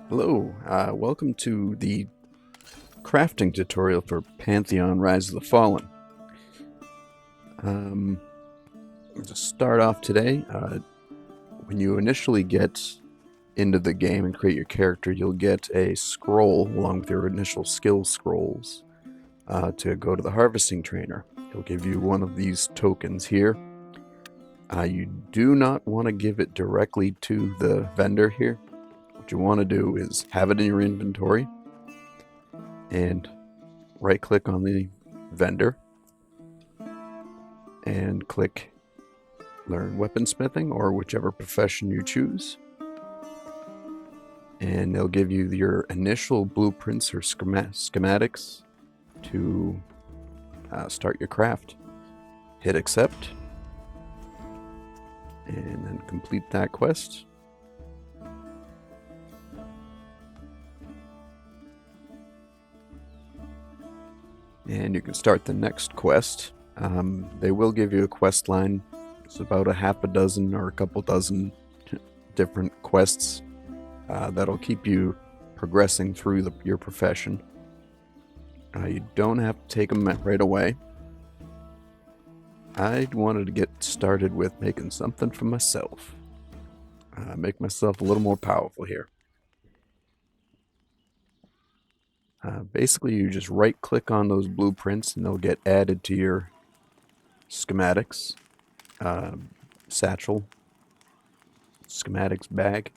Hello, welcome to the crafting tutorial for Pantheon Rise of the Fallen. To start off today, when you initially get into the game and create your character, you'll get a scroll along with your initial skill scrolls to go to the harvesting trainer. He'll give you one of these tokens here. You do not want to give it directly to the vendor here. What you want to do is have it in your inventory and right click on the vendor and click learn weaponsmithing or whichever profession you choose, and they'll give you your initial blueprints or schematics to start your craft. Hit accept and then complete that quest. And you can start the next quest. They will give you a quest line. It's about a half a dozen or a couple dozen different quests that'll keep you progressing through your profession. You don't have to take them right away. I wanted to get started with making something for myself. Make myself a little more powerful here. Basically, you just right click on those blueprints and they'll get added to your schematics satchel, schematics bag.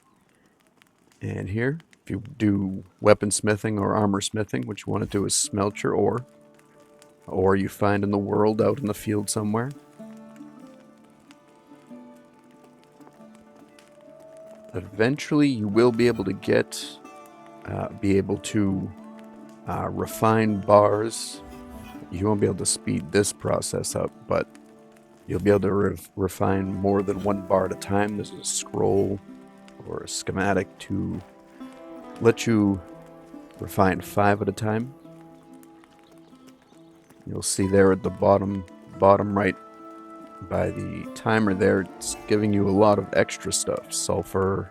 And here, if you do weaponsmithing or armor smithing, what you want to do is smelt your ore, or you find in the world out in the field somewhere. Eventually, you will be able to refine bars. You won't be able to speed this process up, but you'll be able to refine more than one bar at a time. There's a scroll or a schematic to let you refine 5 at a time. You'll see there at the bottom right by the timer there, it's giving you a lot of extra stuff. Sulfur,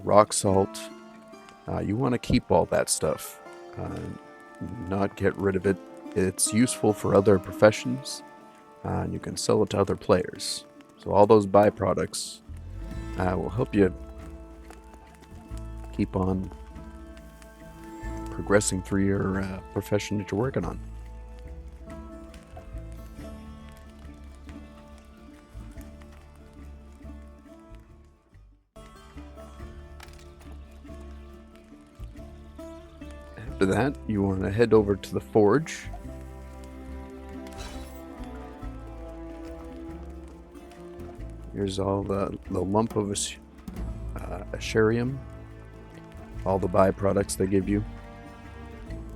rock salt. You want to keep all that stuff, not get rid of it. It's useful for other professions, and you can sell it to other players. So all those byproducts will help you keep on progressing through your profession that you're working on. After that, you want to head over to the forge. Here's all the lump of Asherium, all the byproducts they give you.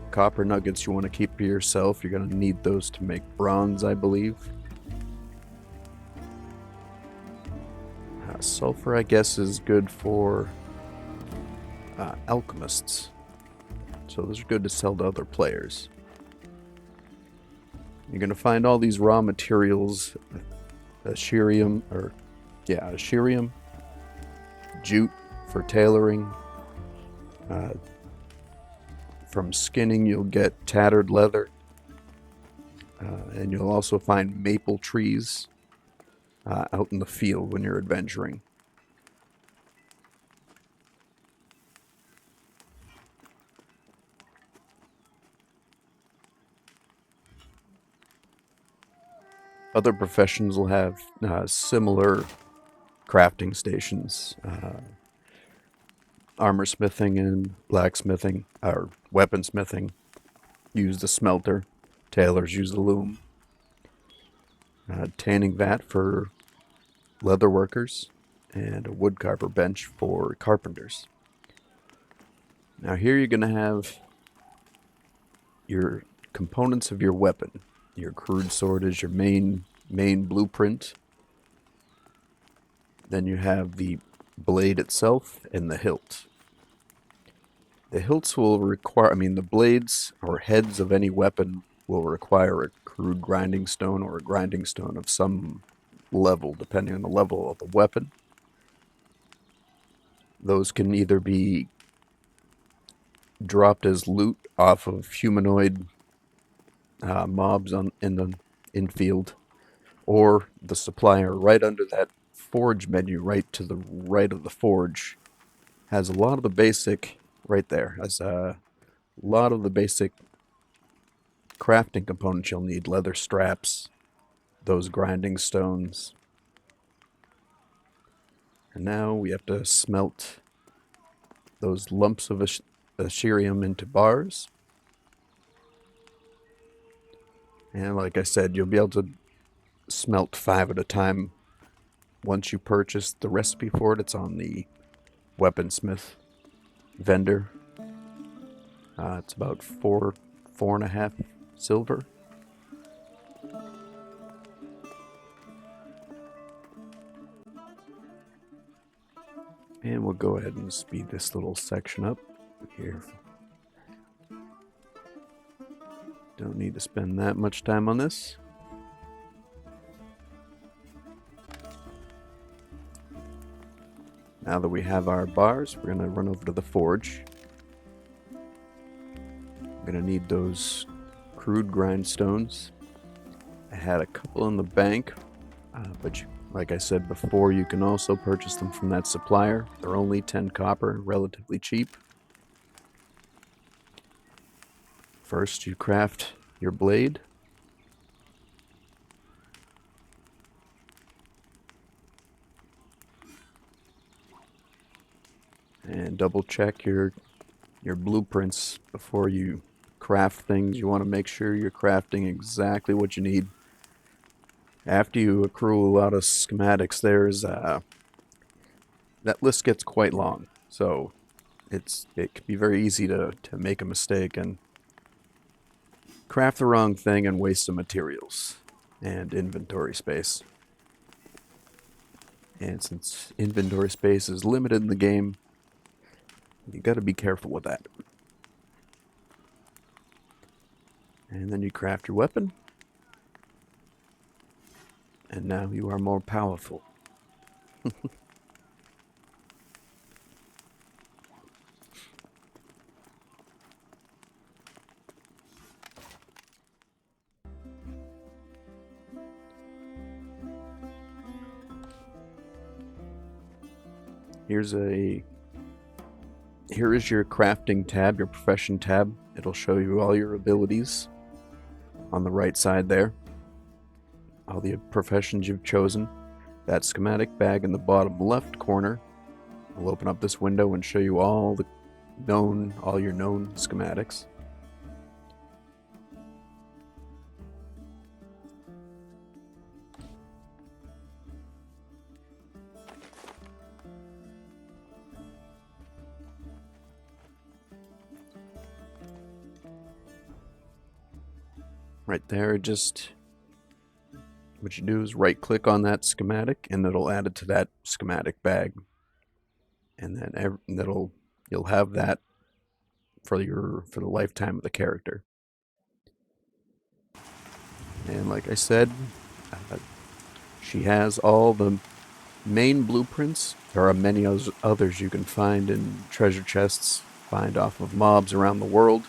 Copper nuggets you want to keep for yourself. You're going to need those to make bronze, I believe. Sulfur, I guess, is good for alchemists. So those are good to sell to other players. You're going to find all these raw materials, Asherium, jute for tailoring. From skinning, you'll get tattered leather. And you'll also find maple trees out in the field when you're adventuring. Other professions will have similar crafting stations. Armor smithing and blacksmithing, or weaponsmithing, use the smelter. Tailors use the loom. Tanning vat for leather workers, and a woodcarver bench for carpenters. Now here you're going to have your components of your weapon. Your crude sword is your main blueprint. Then you have the blade itself and the hilt. The hilts will require, the blades or heads of any weapon will require a crude grinding stone or a grinding stone of some level, depending on the level of the weapon. Those can either be dropped as loot off of humanoid mobs in the infield, or the supplier right under that forge menu, right to the right of the forge, has a lot of the basic right there. Has a lot of the basic crafting components you'll need: leather straps, those grinding stones. And now we have to smelt those lumps of Asherium into bars. And like I said, you'll be able to smelt 5 at a time once you purchase the recipe for it. It's on the Weaponsmith vendor. It's about 4.5 silver. And we'll go ahead and speed this little section up here. Don't need to spend that much time on this. Now that we have our bars, we're going to run over to the forge. I'm going to need those crude grindstones. I had a couple in the bank, but like I said before, you can also purchase them from that supplier. They're only 10 copper, relatively cheap. First, you craft your blade. And double check your blueprints before you craft things. You want to make sure you're crafting exactly what you need. After you accrue a lot of schematics, that list gets quite long. So it can be very easy to make a mistake and craft the wrong thing and waste some materials and inventory space. And since inventory space is limited in the game, you got to be careful with that. And then you craft your weapon. And now you are more powerful. Here is your crafting tab, your profession tab. It'll show you all your abilities on the right side there. All the professions you've chosen. That schematic bag in the bottom left corner will open up this window and show you all your known schematics. Right there, just what you do is right click on that schematic and it'll add it to that schematic bag. And then you'll have that for the lifetime of the character. And like I said, she has all the main blueprints. There are many others you can find in treasure chests, find off of mobs around the world,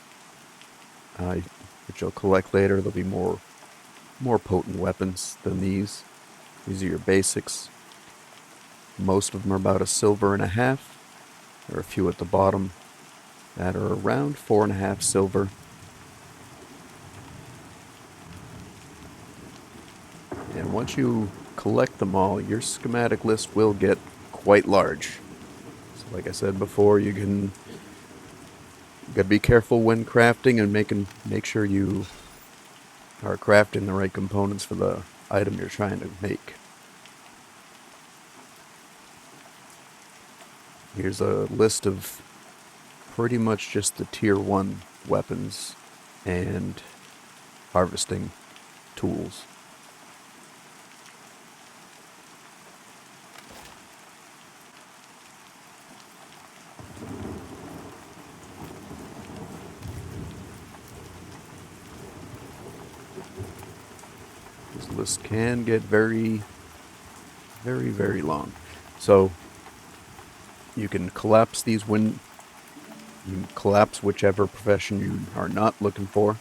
which you'll collect later. There'll be more potent weapons than these. These are your basics. Most of them are about 1.5 silver. There are a few at the bottom that are around 4.5 silver. And once you collect them all, your schematic list will get quite large. So like I said before, you gotta be careful when crafting and make sure you are crafting the right components for the item you're trying to make. Here's a list of pretty much just the tier 1 weapons and harvesting tools. This list can get very, very, very long. So you can collapse these you can collapse whichever profession you are not looking for.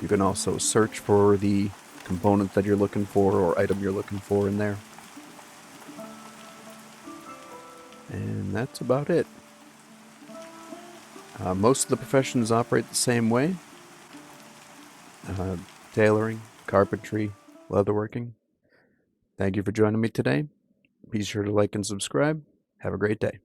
You can also search for the component that you're looking for or item you're looking for in there. And that's about it. Most of the professions operate the same way. Tailoring, carpentry, leatherworking. Thank you for joining me today. Be sure to like and subscribe. Have a great day.